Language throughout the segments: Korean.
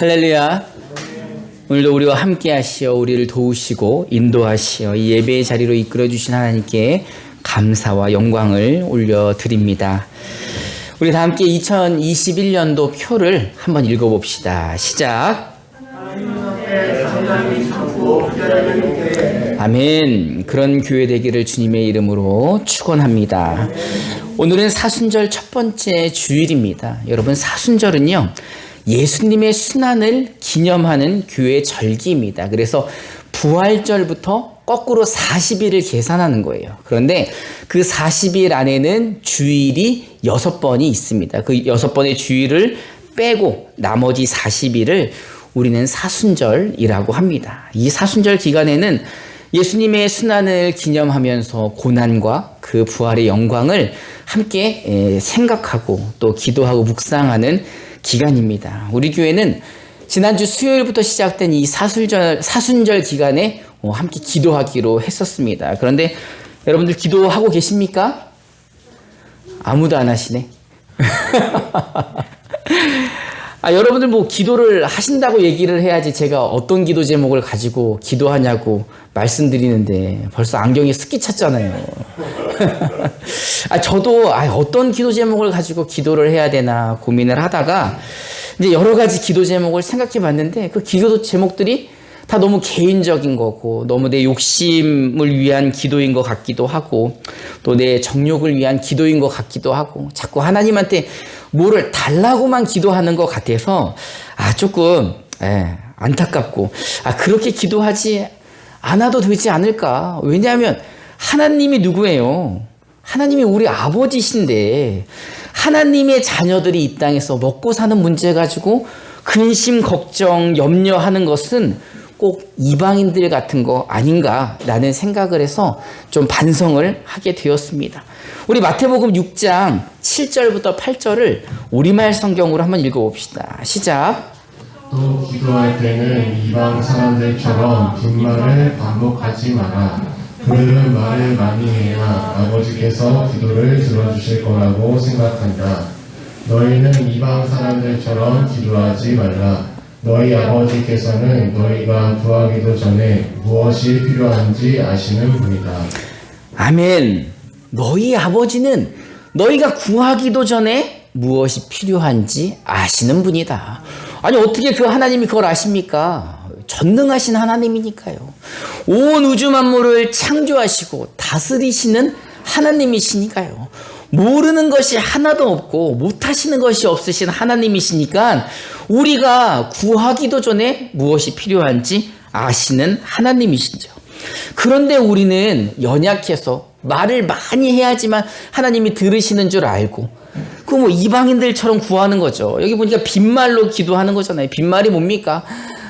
할렐루야. 오늘도 우리와 함께 하시어 우리를 도우시고 인도하시어 이 예배의 자리로 이끌어 주신 하나님께 감사와 영광을 올려드립니다. 우리 다 함께 2021년도 표를 한번 읽어봅시다. 시작. 아멘. 그런 교회 되기를 주님의 이름으로 축원합니다. 오늘은 사순절 첫 번째 주일입니다. 여러분, 사순절은요, 예수님의 순환을 기념하는 교회 절기입니다. 그래서 부활절부터 거꾸로 40일을 계산하는 거예요. 그런데 그 40일 안에는 주일이 6번이 있습니다. 그 6번의 주일을 빼고 나머지 40일을 우리는 사순절이라고 합니다. 이 사순절 기간에는 예수님의 순환을 기념하면서 고난과 그 부활의 영광을 함께 생각하고 또 기도하고 묵상하는 기간입니다. 우리 교회는 지난주 수요일부터 시작된 이 사순절 기간에 함께 기도하기로 했었습니다. 그런데 여러분들 기도하고 계십니까? 아무도 안 하시네. 여러분들 뭐 기도를 하신다고 얘기를 해야지 제가 어떤 기도 제목을 가지고 기도하냐고 말씀드리는데 벌써 안경에 습기 찼잖아요. 저도 어떤 기도 제목을 가지고 기도를 해야 되나 고민을 하다가 이제 여러 가지 기도 제목을 생각해 봤는데 그 기도 제목들이 다 너무 개인적인 거고 너무 내 욕심을 위한 기도인 것 같기도 하고 또 내 정욕을 위한 기도인 것 같기도 하고 자꾸 하나님한테 뭐를 달라고만 기도하는 것 같아서 조금 안타깝고 그렇게 기도하지 않아도 되지 않을까. 왜냐하면 하나님이 누구예요? 하나님이 우리 아버지신데 하나님의 자녀들이 이 땅에서 먹고 사는 문제 가지고 근심, 걱정, 염려하는 것은 꼭 이방인들 같은 거 아닌가라는 생각을 해서 좀 반성을 하게 되었습니다. 우리 마태복음 6장 7절부터 8절을 우리말 성경으로 한번 읽어봅시다. 시작. 또 기도할 때는 이방 사람들처럼 빈말을 반복하지 마라. 그들은 말을 많이 해야 아버지께서 기도를 들어주실 거라고 생각한다. 너희는 이방 사람들처럼 기도하지 말라. 너희 아버지께서는 너희가 구하기도 전에 무엇이 필요한지 아시는 분이다. 아멘. 너희 아버지는 너희가 구하기도 전에 무엇이 필요한지 아시는 분이다. 아니, 어떻게 그 하나님이 그걸 아십니까? 전능하신 하나님이니까요. 온 우주 만물을 창조하시고 다스리시는 하나님이시니까요. 모르는 것이 하나도 없고 못하시는 것이 없으신 하나님이시니까 우리가 구하기도 전에 무엇이 필요한지 아시는 하나님이시죠. 그런데 우리는 연약해서 말을 많이 해야지만 하나님이 들으시는 줄 알고 뭐 이방인들처럼 구하는 거죠. 여기 보니까 빈말로 기도하는 거잖아요. 빈말이 뭡니까?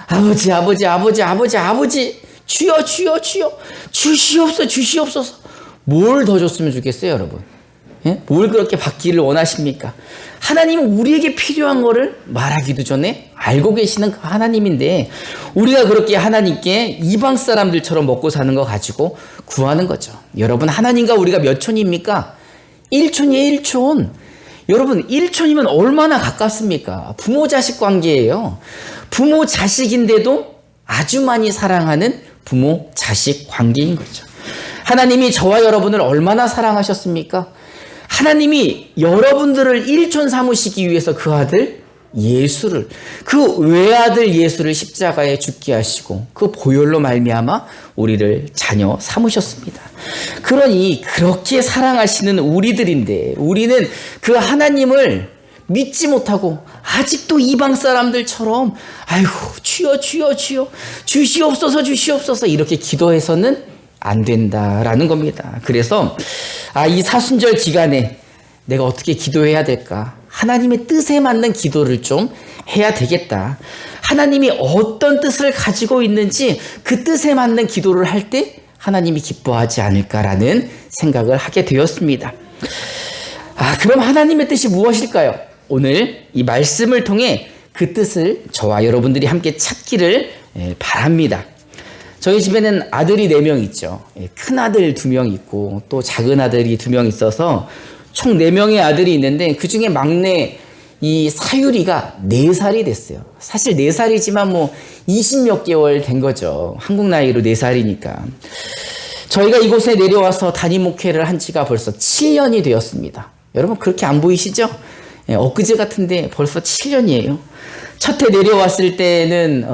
아버지, 아버지, 아버지, 아버지, 아버지, 주여, 주여, 주여, 주시옵소서. 뭘 더 줬으면 좋겠어요, 여러분? 뭘 그렇게 받기를 원하십니까? 하나님은 우리에게 필요한 거를 말하기도 전에 알고 계시는 그 하나님인데 우리가 그렇게 하나님께 이방 사람들처럼 먹고 사는 거 가지고 구하는 거죠. 여러분, 하나님과 우리가 몇 촌입니까? 1촌이에요, 1촌. 여러분, 1촌이면 얼마나 가깝습니까? 부모 자식 관계예요. 부모 자식인데도 아주 많이 사랑하는 부모 자식 관계인 거죠. 하나님이 저와 여러분을 얼마나 사랑하셨습니까? 하나님이 여러분들을 1촌 삼으시기 위해서 그 아들 예수를, 그 외아들 예수를 십자가에 죽게 하시고 그 보혈로 말미암아 우리를 자녀 삼으셨습니다. 그러니 그렇게 사랑하시는 우리들인데 우리는 그 하나님을 믿지 못하고 아직도 이방 사람들처럼 주여, 주여, 주여, 주시옵소서 이렇게 기도해서는 안 된다라는 겁니다. 그래서 이 사순절 기간에 내가 어떻게 기도해야 될까? 하나님의 뜻에 맞는 기도를 좀 해야 되겠다. 하나님이 어떤 뜻을 가지고 있는지 그 뜻에 맞는 기도를 할 때 하나님이 기뻐하지 않을까라는 생각을 하게 되었습니다. 그럼 하나님의 뜻이 무엇일까요? 오늘 이 말씀을 통해 그 뜻을 저와 여러분들이 함께 찾기를 바랍니다. 저희 집에는 아들이 4명 있죠. 큰 아들 2명 있고 또 작은 아들이 2명 있어서 총 4명의 아들이 있는데 그중에 막내 이 사유리가 4살이 됐어요. 사실 4살이지만 뭐 20몇 개월 된 거죠. 한국 나이로 4살이니까. 저희가 이곳에 내려와서 담임 목회를 한 지가 벌써 7년이 되었습니다. 여러분 그렇게 안 보이시죠? 예, 엊그제 같은데 벌써 7년이에요. 첫 해 내려왔을 때는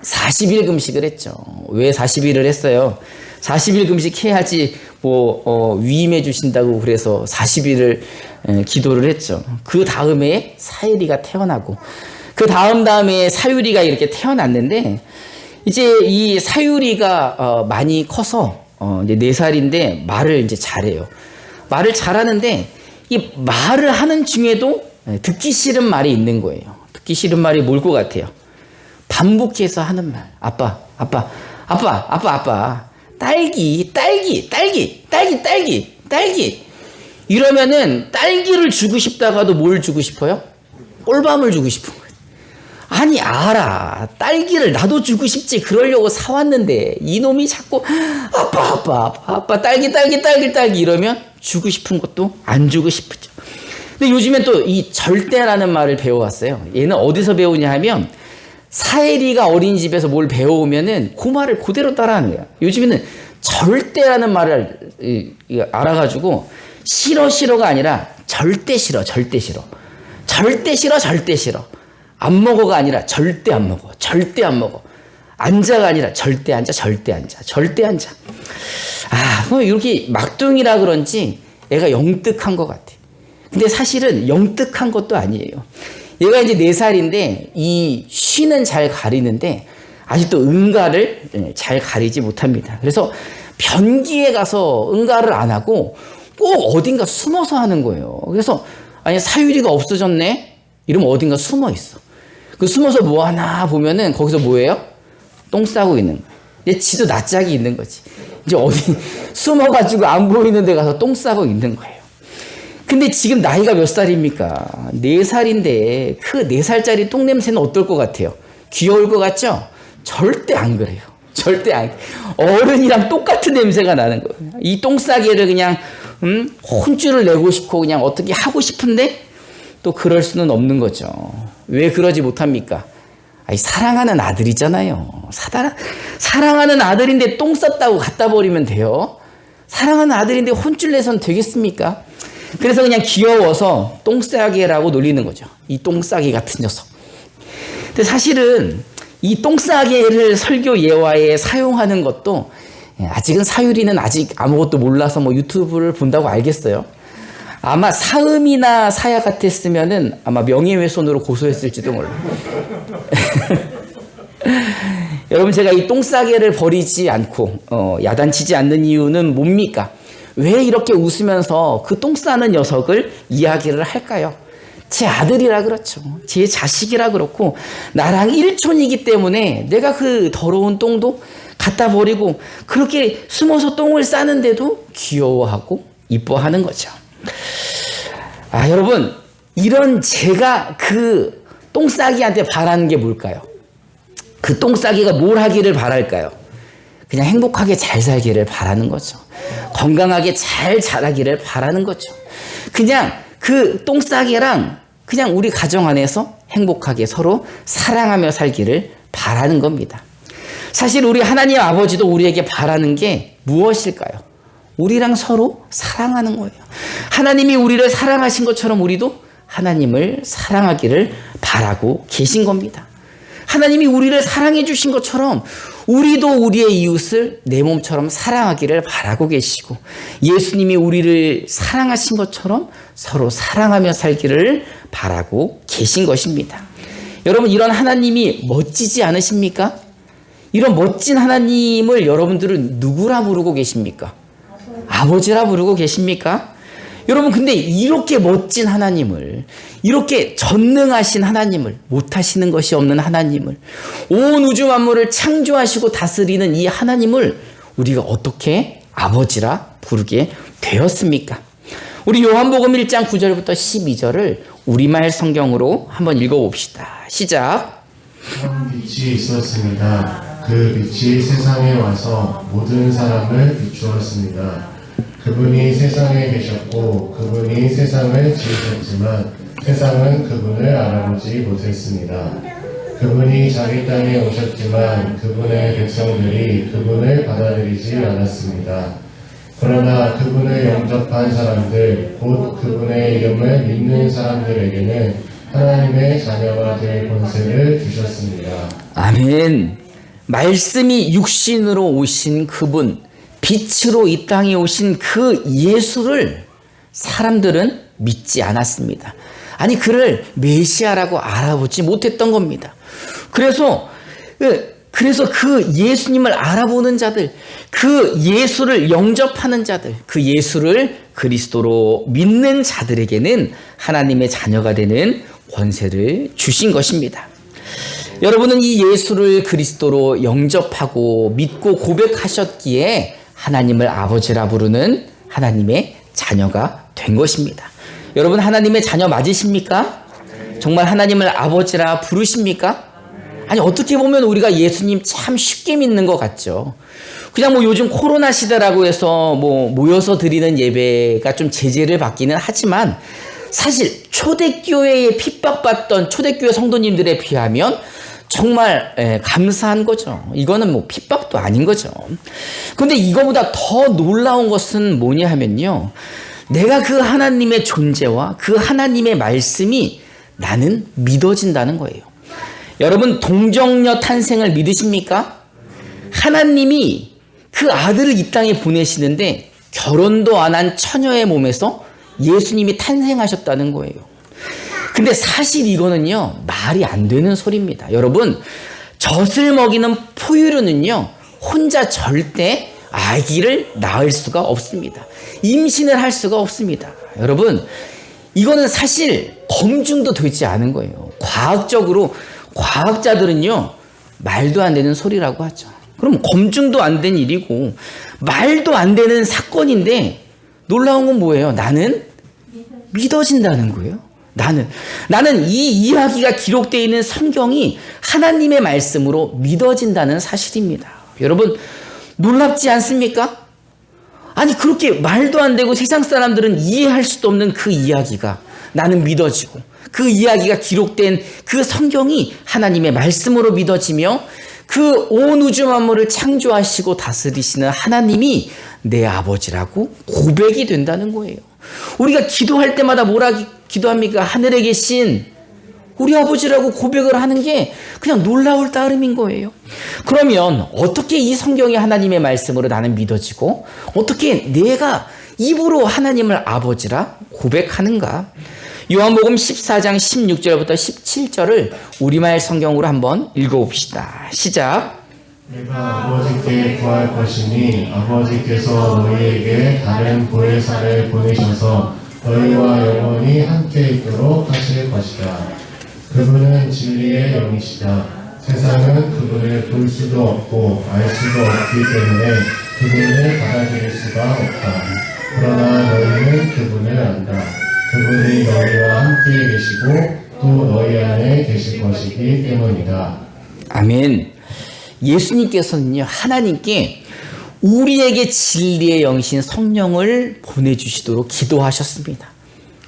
40일 금식을 했죠. 왜 40일을 했어요? 40일 금식해야지 위임해 주신다고 그래서 40일을 기도를 했죠. 그 다음에 사유리가 태어나고 그 다음에 사유리가 이렇게 태어났는데 이제 이 사유리가 많이 커서 이제 4살인데 말을 이제 잘해요. 말을 잘하는데 이 말을 하는 중에도 듣기 싫은 말이 있는 거예요. 듣기 싫은 말이 뭘 것 같아요? 반복해서 하는 말. 아빠. 딸기. 이러면은 딸기를 주고 싶다가도 뭘 주고 싶어요? 꿀밤을 주고 싶은 거예요. 아니 알아. 딸기를 나도 주고 싶지. 그러려고 사왔는데 이놈이 자꾸 아빠 딸기 이러면 주고 싶은 것도 안 주고 싶죠. 근데 요즘엔 또 이 절대라는 말을 배워왔어요. 얘는 어디서 배우냐 하면 사혜리가 어린이집에서 뭘 배워오면은 그 말을 그대로 따라하는 거야. 요즘에는 절대라는 말을 알아가지고 싫어가 아니라 절대 싫어. 안 먹어가 아니라 절대 안 먹어. 앉아가 아니라 절대 앉아. 이렇게 막둥이라 그런지 애가 영특한 것 같아. 근데 사실은 영특한 것도 아니에요. 얘가 이제 4살인데 이 쉬는 잘 가리는데 아직도 응가를 잘 가리지 못합니다. 그래서 변기에 가서 응가를 안 하고 꼭 어딘가 숨어서 하는 거예요. 그래서 아니 사유리가 없어졌네? 이러면 어딘가 숨어 있어. 그 숨어서 뭐 하나 보면은 거기서 뭐예요? 똥 싸고 있는 거예요. 근데 지도 낯짝이 있는 거지. 이제 어디 숨어가지고 안 보이는 데 가서 똥 싸고 있는 거예요. 근데 지금 나이가 몇 살입니까? 4살인데 그 4살짜리 똥냄새는 어떨 것 같아요? 귀여울 것 같죠? 절대 안 그래요. 어른이랑 똑같은 냄새가 나는 거예요. 이 똥싸개를 그냥 혼쭐을 내고 싶고 그냥 어떻게 하고 싶은데 또 그럴 수는 없는 거죠. 왜 그러지 못합니까? 사랑하는 아들이잖아요. 사랑하는 아들인데 똥 쌌다고 갖다 버리면 돼요? 사랑하는 아들인데 혼쭐 내선 되겠습니까? 그래서 그냥 귀여워서 똥싸개라고 놀리는 거죠. 이 똥싸개 같은 녀석. 근데 사실은 이 똥싸개를 설교 예화에 사용하는 것도 아직은 사유리는 아직 아무것도 몰라서 유튜브를 본다고 알겠어요. 아마 사음이나 사야 같았으면은 아마 명예훼손으로 고소했을지도 몰라요. 여러분 제가 이 똥싸개를 버리지 않고 야단치지 않는 이유는 뭡니까? 왜 이렇게 웃으면서 그 똥 싸는 녀석을 이야기를 할까요? 제 아들이라 그렇죠. 제 자식이라 그렇고 나랑 일촌이기 때문에 내가 그 더러운 똥도 갖다 버리고 그렇게 숨어서 똥을 싸는데도 귀여워하고 이뻐하는 거죠. 여러분 이런 제가 그 똥싸기한테 바라는 게 뭘까요? 그 똥싸기가 뭘 하기를 바랄까요? 그냥 행복하게 잘 살기를 바라는 거죠. 건강하게 잘 자라기를 바라는 거죠. 그냥 그 똥싸개랑 그냥 우리 가정 안에서 행복하게 서로 사랑하며 살기를 바라는 겁니다. 사실 우리 하나님 아버지도 우리에게 바라는 게 무엇일까요? 우리랑 서로 사랑하는 거예요. 하나님이 우리를 사랑하신 것처럼 우리도 하나님을 사랑하기를 바라고 계신 겁니다. 하나님이 우리를 사랑해 주신 것처럼 우리도 우리의 이웃을 내 몸처럼 사랑하기를 바라고 계시고 예수님이 우리를 사랑하신 것처럼 서로 사랑하며 살기를 바라고 계신 것입니다. 여러분 이런 하나님이 멋지지 않으십니까? 이런 멋진 하나님을 여러분들은 누구라 부르고 계십니까? 아버지라 부르고 계십니까? 여러분 근데 이렇게 멋진 하나님을 이렇게 전능하신 하나님을 못하시는 것이 없는 하나님을 온 우주 만물을 창조하시고 다스리는 이 하나님을 우리가 어떻게 아버지라 부르게 되었습니까? 우리 요한복음 1장 9절부터 12절을 우리말 성경으로 한번 읽어봅시다. 시작. 참 빛이 있었습니다. 그 빛이 세상에 와서 모든 사람을 비추었습니다. 그분이 세상에 계셨고 그분이 세상을 지으셨지만 세상은 그분을 알아보지 못했습니다. 그분이 자기 땅에 오셨지만 그분의 백성들이 그분을 받아들이지 않았습니다. 그러나 그분을 영접한 사람들, 곧 그분의 이름을 믿는 사람들에게는 하나님의 자녀가 될 권세를 주셨습니다. 아멘. 말씀이 육신으로 오신 그분, 빛으로 이 땅에 오신 그 예수를 사람들은 믿지 않았습니다. 아니, 그를 메시아라고 알아보지 못했던 겁니다. 그래서 그 예수님을 알아보는 자들, 그 예수를 영접하는 자들, 그 예수를 그리스도로 믿는 자들에게는 하나님의 자녀가 되는 권세를 주신 것입니다. 여러분은 이 예수를 그리스도로 영접하고 믿고 고백하셨기에 하나님을 아버지라 부르는 하나님의 자녀가 된 것입니다. 여러분, 하나님의 자녀 맞으십니까? 정말 하나님을 아버지라 부르십니까? 아니, 어떻게 보면 우리가 예수님 참 쉽게 믿는 것 같죠. 그냥 요즘 코로나 시대라고 해서 모여서 드리는 예배가 좀 제재를 받기는 하지만 사실 초대교회에 핍박받던 초대교회 성도님들에 비하면 정말 감사한 거죠. 이거는 핍박도 아닌 거죠. 그런데 이거보다 더 놀라운 것은 뭐냐 하면요, 내가 그 하나님의 존재와 그 하나님의 말씀이 나는 믿어진다는 거예요. 여러분, 동정녀 탄생을 믿으십니까? 하나님이 그 아들을 이 땅에 보내시는데 결혼도 안 한 처녀의 몸에서 예수님이 탄생하셨다는 거예요. 근데 사실 이거는요, 말이 안 되는 소리입니다. 여러분, 젖을 먹이는 포유류는요, 혼자 절대 아기를 낳을 수가 없습니다. 임신을 할 수가 없습니다. 여러분, 이거는 사실 검증도 되지 않은 거예요. 과학적으로 과학자들은요, 말도 안 되는 소리라고 하죠. 그럼 검증도 안 된 일이고 말도 안 되는 사건인데 놀라운 건 뭐예요? 나는 믿어진다는 거예요. 나는 이 이야기가 기록되어 있는 성경이 하나님의 말씀으로 믿어진다는 사실입니다. 여러분, 놀랍지 않습니까? 아니, 그렇게 말도 안 되고 세상 사람들은 이해할 수도 없는 그 이야기가 나는 믿어지고, 그 이야기가 기록된 그 성경이 하나님의 말씀으로 믿어지며 그 온 우주 만물을 창조하시고 다스리시는 하나님이 내 아버지라고 고백이 된다는 거예요. 우리가 기도할 때마다 뭐라 기도합니까? 하늘에 계신 우리 아버지라고 고백을 하는 게 그냥 놀라울 따름인 거예요. 그러면 어떻게 이 성경이 하나님의 말씀으로 나는 믿어지고 어떻게 내가 입으로 하나님을 아버지라 고백하는가? 요한복음 14장 16절부터 17절을 우리말 성경으로 한번 읽어봅시다. 시작. 내가 아버지께 구할 것이니 아버지께서 너희에게 다른 보혜사를 보내셔서 너희와 영원히 함께 있도록 하실 것이다. 그분은 진리의 영이시다. 세상은 그분을 볼 수도 없고 알 수도 없기 때문에 그분을 받아들일 수가 없다. 그러나 너희는 그분을 안다. 그분이 너희와 함께 계시고 또 너희 안에 계실 것이기 때문이다. 아멘. 예수님께서는요, 하나님께 우리에게 진리의 영이신 성령을 보내주시도록 기도하셨습니다.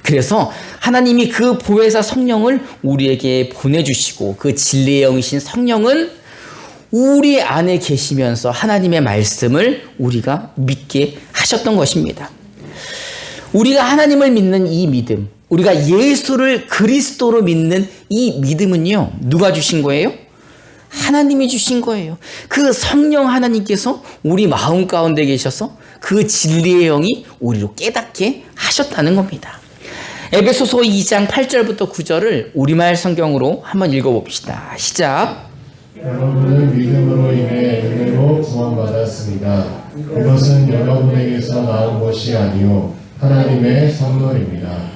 그래서 하나님이 그 보혜사 성령을 우리에게 보내주시고 그 진리의 영이신 성령은 우리 안에 계시면서 하나님의 말씀을 우리가 믿게 하셨던 것입니다. 우리가 하나님을 믿는 이 믿음, 우리가 예수를 그리스도로 믿는 이 믿음은요, 누가 주신 거예요? 하나님이 주신 거예요. 그 성령 하나님께서 우리 마음 가운데 계셔서 그 진리의 영이 우리로 깨닫게 하셨다는 겁니다. 에베소서 2장 8절부터 9절을 우리말 성경으로 한번 읽어봅시다. 시작. 여러분은 믿음으로 인해 은혜로 구원받았습니다. 이것은 여러분에게서 나온 것이 아니요 하나님의 선물입니다.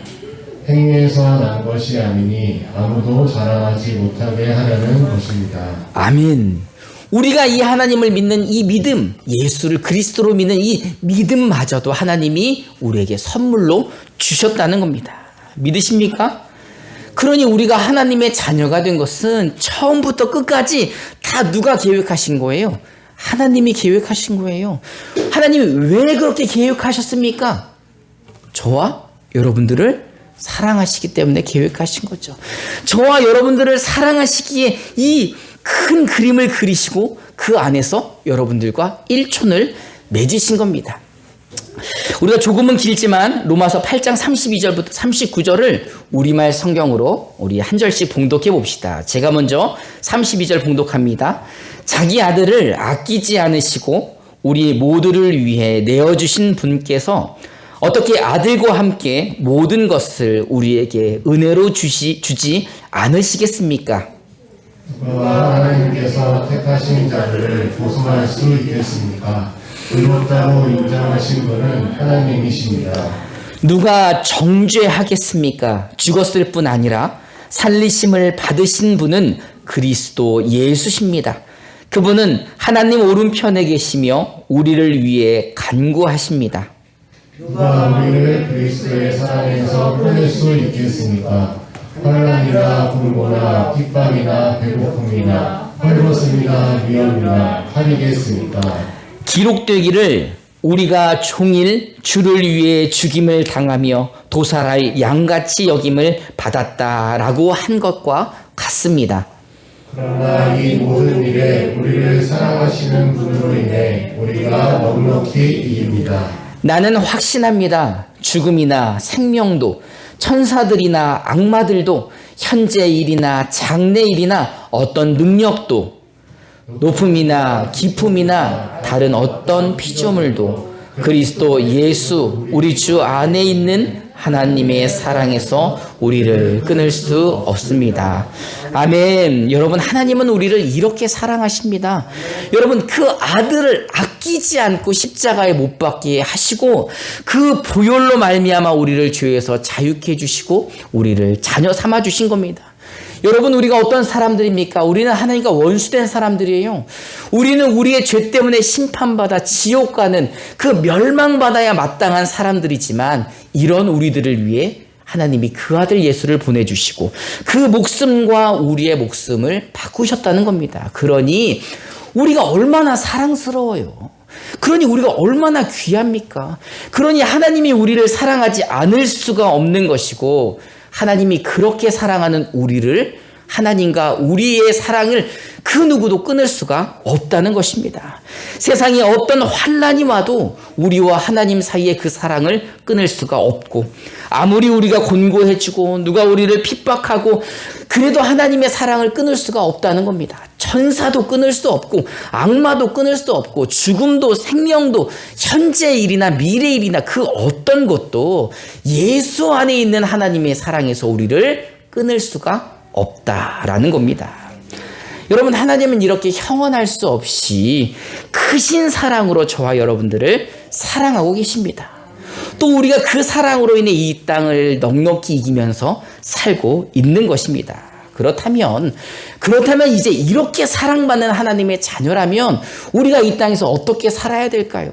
행위에서 난 것이 아니니 아무도 자랑하지 못하게 하려는 것입니다. 아멘. 우리가 이 하나님을 믿는 이 믿음, 예수를 그리스도로 믿는 이 믿음마저도 하나님이 우리에게 선물로 주셨다는 겁니다. 믿으십니까? 그러니 우리가 하나님의 자녀가 된 것은 처음부터 끝까지 다 누가 계획하신 거예요? 하나님이 계획하신 거예요. 하나님이 왜 그렇게 계획하셨습니까? 저와 여러분들을 사랑하시기 때문에 계획하신 거죠. 저와 여러분들을 사랑하시기에 이 큰 그림을 그리시고 그 안에서 여러분들과 일촌을 맺으신 겁니다. 우리가 조금은 길지만 로마서 8장 32절부터 39절을 우리말 성경으로 우리 한 절씩 봉독해 봅시다. 제가 먼저 32절 봉독합니다. 자기 아들을 아끼지 않으시고 우리 모두를 위해 내어주신 분께서 어떻게 아들과 함께 모든 것을 우리에게 은혜로 주지 않으시겠습니까? 누가 하나님께서 택하신 자들을 보송할 수 있겠습니까? 의롭다고 인정하신 분은 하나님이십니다. 누가 정죄하겠습니까? 죽었을 뿐 아니라 살리심을 받으신 분은 그리스도 예수십니다. 그분은 하나님 오른편에 계시며 우리를 위해 간구하십니다. 누가 우리를 그리스도의 사랑에서 끊을 수 있겠습니까? 환난이나 굶고나 핍박이나 배고픔이나 헐벗음이나 위험이나 칼이겠습니까? 기록되기를 우리가 종일 주를 위해 죽임을 당하며 도살할 양같이 여김을 받았다라고 한 것과 같습니다. 그러나 이 모든 일에 우리를 사랑하시는 분으로 인해 우리가 넉넉히 이깁니다. 나는 확신합니다. 죽음이나 생명도 천사들이나 악마들도 현재 일이나 장래 일이나 어떤 능력도 높음이나 깊음이나 다른 어떤 피조물도 그리스도 예수 우리 주 안에 있는 하나님의 사랑에서 우리를 끊을 수 없습니다. 아멘. 여러분, 하나님은 우리를 이렇게 사랑하십니다. 여러분, 그 아들을 아끼지 않고 십자가에 못 박게 하시고 그 보혈로 말미암아 우리를 죄에서 자유케 해주시고 우리를 자녀 삼아 주신 겁니다. 여러분, 우리가 어떤 사람들입니까? 우리는 하나님과 원수된 사람들이에요. 우리는 우리의 죄 때문에 심판받아 지옥 가는 그 멸망받아야 마땅한 사람들이지만 이런 우리들을 위해 하나님이 그 아들 예수를 보내주시고 그 목숨과 우리의 목숨을 바꾸셨다는 겁니다. 그러니 우리가 얼마나 사랑스러워요. 그러니 우리가 얼마나 귀합니까? 그러니 하나님이 우리를 사랑하지 않을 수가 없는 것이고 하나님이 그렇게 사랑하는 우리를 하나님과 우리의 사랑을 그 누구도 끊을 수가 없다는 것입니다. 세상에 어떤 환난이 와도 우리와 하나님 사이의 그 사랑을 끊을 수가 없고 아무리 우리가 곤고해지고 누가 우리를 핍박하고 그래도 하나님의 사랑을 끊을 수가 없다는 겁니다. 천사도 끊을 수 없고 악마도 끊을 수 없고 죽음도 생명도 현재 일이나 미래 일이나 그 어떤 것도 예수 안에 있는 하나님의 사랑에서 우리를 끊을 수가 없다라는 겁니다. 여러분, 하나님은 이렇게 형언할 수 없이 크신 사랑으로 저와 여러분들을 사랑하고 계십니다. 또 우리가 그 사랑으로 인해 이 땅을 넉넉히 이기면서 살고 있는 것입니다. 그렇다면 이제 이렇게 사랑받는 하나님의 자녀라면 우리가 이 땅에서 어떻게 살아야 될까요?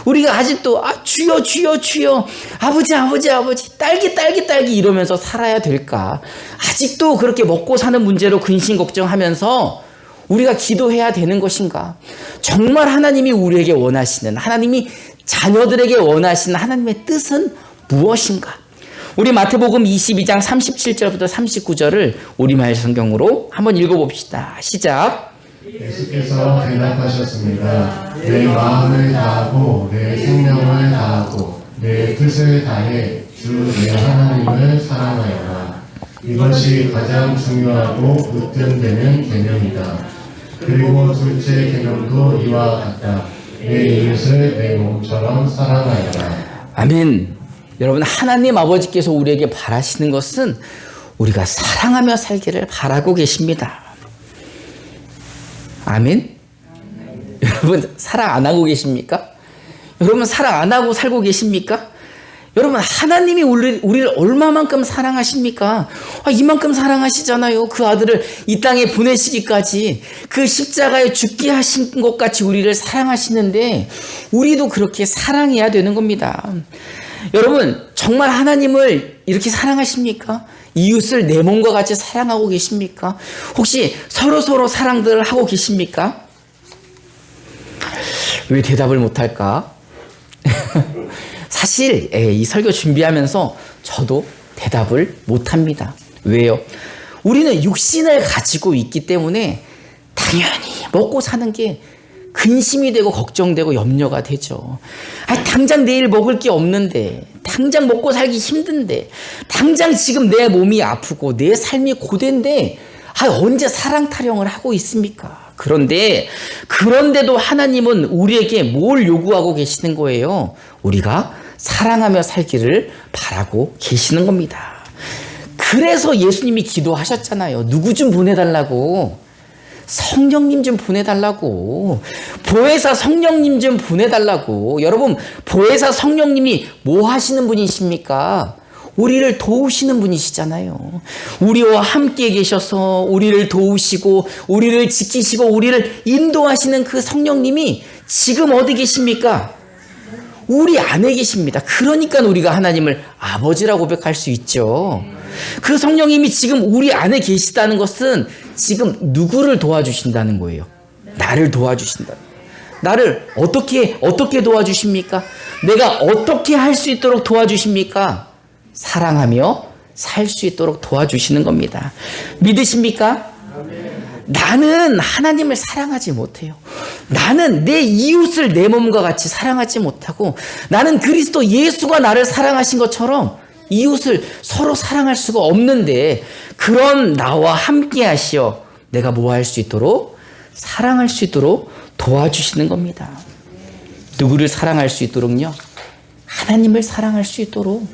우리가 아직도 주여 주여 주여 아버지 아버지 아버지 딸기 딸기 딸기 이러면서 살아야 될까? 아직도 그렇게 먹고 사는 문제로 근심 걱정하면서 우리가 기도해야 되는 것인가? 정말 하나님이 우리에게 원하시는 하나님이 자녀들에게 원하시는 하나님의 뜻은 무엇인가? 우리 마태복음 22장 37절부터 39절을 우리말 성경으로 한번 읽어봅시다. 시작. 예수께서 대답하셨습니다. 내 마음을 다하고 내 생명을 다하고 내 뜻을 다해 주 내 하나님을 사랑하여라. 이것이 가장 중요하고 으뜸되는 계명이다. 그리고 둘째 계명도 이와 같다. 내 이웃을 내 몸처럼 사랑하여라. 아멘. 여러분, 하나님 아버지께서 우리에게 바라시는 것은 우리가 사랑하며 살기를 바라고 계십니다. 아멘. 여러분, 사랑 안 하고 계십니까? 여러분, 사랑 안 하고 살고 계십니까? 여러분, 하나님이 우리를 얼마만큼 사랑하십니까? 이만큼 사랑하시잖아요. 그 아들을 이 땅에 보내시기까지 그 십자가에 죽게 하신 것 같이 우리를 사랑하시는데 우리도 그렇게 사랑해야 되는 겁니다. 여러분, 정말 하나님을 이렇게 사랑하십니까? 이웃을 내 몸과 같이 사랑하고 계십니까? 혹시 서로 사랑들을 하고 계십니까? 왜 대답을 못할까? 사실 이 설교 준비하면서 저도 대답을 못합니다. 왜요? 우리는 육신을 가지고 있기 때문에 당연히 먹고 사는 게 근심이 되고 걱정되고 염려가 되죠. 당장 내일 먹을 게 없는데, 당장 먹고 살기 힘든데, 당장 지금 내 몸이 아프고 내 삶이 고된데 언제 사랑 타령을 하고 있습니까? 그런데도 하나님은 우리에게 뭘 요구하고 계시는 거예요? 우리가 사랑하며 살기를 바라고 계시는 겁니다. 그래서 예수님이 기도하셨잖아요. 누구 좀 보내달라고. 성령님 좀 보내달라고. 보혜사 성령님 좀 보내달라고. 여러분, 보혜사 성령님이 뭐 하시는 분이십니까? 우리를 도우시는 분이시잖아요. 우리와 함께 계셔서 우리를 도우시고 우리를 지키시고 우리를 인도하시는 그 성령님이 지금 어디 계십니까? 우리 안에 계십니다. 그러니까 우리가 하나님을 아버지라고 고백할 수 있죠. 그 성령님이 지금 우리 안에 계시다는 것은 지금 누구를 도와주신다는 거예요? 나를 도와주신다. 나를 어떻게 도와주십니까? 내가 어떻게 할 수 있도록 도와주십니까? 사랑하며 살 수 있도록 도와주시는 겁니다. 믿으십니까? 나는 하나님을 사랑하지 못해요. 나는 내 이웃을 내 몸과 같이 사랑하지 못하고, 나는 그리스도 예수가 나를 사랑하신 것처럼 이웃을 서로 사랑할 수가 없는데, 그런 나와 함께 하시어 내가 뭐 할 수 있도록? 사랑할 수 있도록 도와주시는 겁니다. 누구를 사랑할 수 있도록요? 하나님을 사랑할 수 있도록,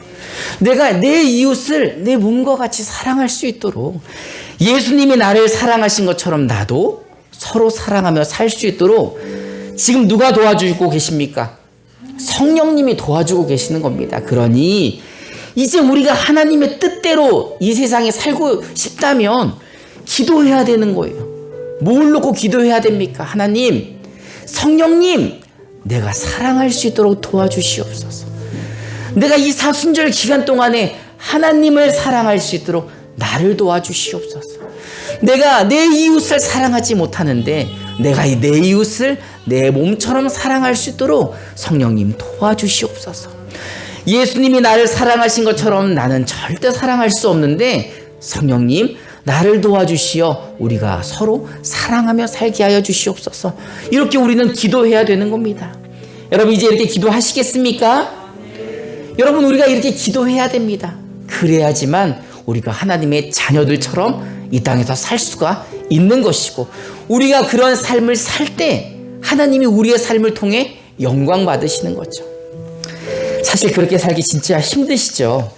내가 내 이웃을 내 몸과 같이 사랑할 수 있도록, 예수님이 나를 사랑하신 것처럼 나도 서로 사랑하며 살 수 있도록 지금 누가 도와주고 계십니까? 성령님이 도와주고 계시는 겁니다. 그러니 이제 우리가 하나님의 뜻대로 이 세상에 살고 싶다면 기도해야 되는 거예요. 뭘 놓고 기도해야 됩니까? 하나님, 성령님, 내가 사랑할 수 있도록 도와주시옵소서. 내가 이 사순절 기간 동안에 하나님을 사랑할 수 있도록 나를 도와주시옵소서. 내가 내 이웃을 사랑하지 못하는데 내가 내 이웃을 내 몸처럼 사랑할 수 있도록 성령님 도와주시옵소서. 예수님이 나를 사랑하신 것처럼 나는 절대 사랑할 수 없는데 성령님, 나를 도와주시어 우리가 서로 사랑하며 살게 하여 주시옵소서. 이렇게 우리는 기도해야 되는 겁니다. 여러분, 이제 이렇게 기도하시겠습니까? 여러분, 우리가 이렇게 기도해야 됩니다. 그래야지만 우리가 하나님의 자녀들처럼 이 땅에서 살 수가 있는 것이고, 우리가 그런 삶을 살 때 하나님이 우리의 삶을 통해 영광 받으시는 거죠. 사실 그렇게 살기 진짜 힘드시죠?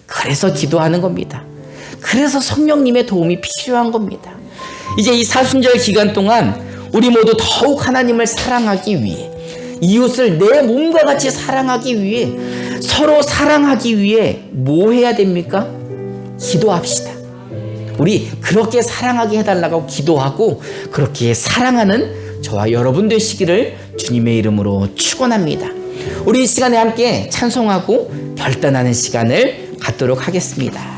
그래서 기도하는 겁니다. 그래서 성령님의 도움이 필요한 겁니다. 이제 이 사순절 기간 동안 우리 모두 더욱 하나님을 사랑하기 위해, 이웃을 내 몸과 같이 사랑하기 위해, 서로 사랑하기 위해 뭐 해야 됩니까? 기도합시다. 우리 그렇게 사랑하게 해달라고 기도하고 그렇게 사랑하는 저와 여러분 되시기를 주님의 이름으로 축원합니다. 우리 이 시간에 함께 찬송하고 결단하는 시간을 갖도록 하겠습니다.